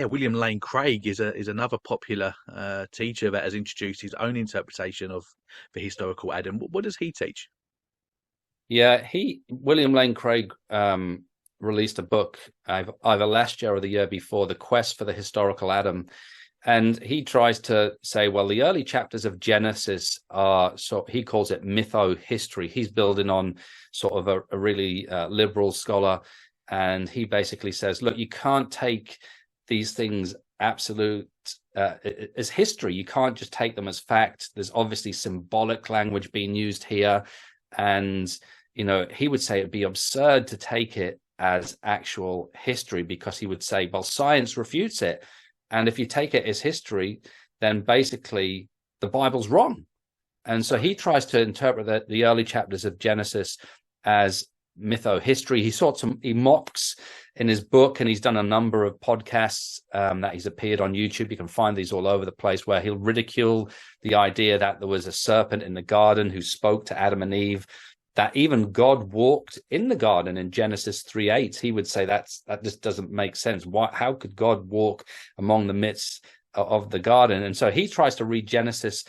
Yeah, William Lane Craig is another popular teacher that has introduced his own interpretation of the historical Adam. What does he teach? Yeah, William Lane Craig released a book either last year or the year before, The Quest for the Historical Adam. And he tries to say, well, the early chapters of Genesis are, so he calls it mytho-history. He's building on sort of a really liberal scholar. And he basically says, look, you can't take these things absolute as history. You can't just take them as fact. There's obviously symbolic language being used here. And, he would say it'd be absurd to take it as actual history, because he would say, well, science refutes it. And if you take it as history, then basically the Bible's wrong. And so he tries to interpret the early chapters of Genesis as mytho-history. He mocks in his book, and he's done a number of podcasts that he's appeared on YouTube. You can find these all over the place, where he'll ridicule the idea that there was a serpent in the garden who spoke to Adam and Eve, that even God walked in the garden in Genesis 3:8. He would say that just doesn't make sense. How could God walk among the midst of the garden? And so he tries to read Genesis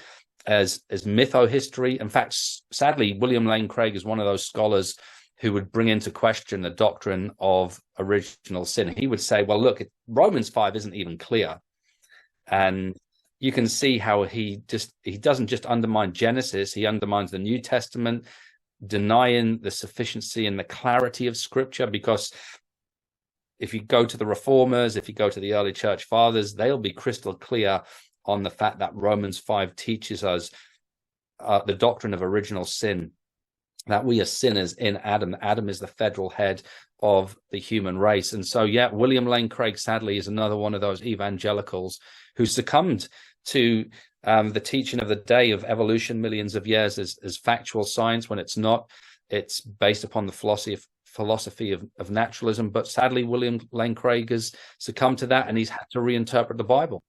as mytho-history. In fact, sadly, William Lane Craig is one of those scholars who would bring into question the doctrine of original sin. He would say, well, look, Romans 5 isn't even clear. And you can see how he doesn't just undermine Genesis, he undermines the New Testament, denying the sufficiency and the clarity of Scripture. Because if you go to the Reformers, if you go to the early church fathers, they'll be crystal clear on the fact that Romans 5 teaches us the doctrine of original sin, that we are sinners in Adam. Adam is the federal head of the human race. And so, yeah, William Lane Craig, sadly, is another one of those evangelicals who succumbed to the teaching of the day of evolution millions of years as factual science, when it's not. It's based upon the philosophy of naturalism. But sadly, William Lane Craig has succumbed to that, and he's had to reinterpret the Bible.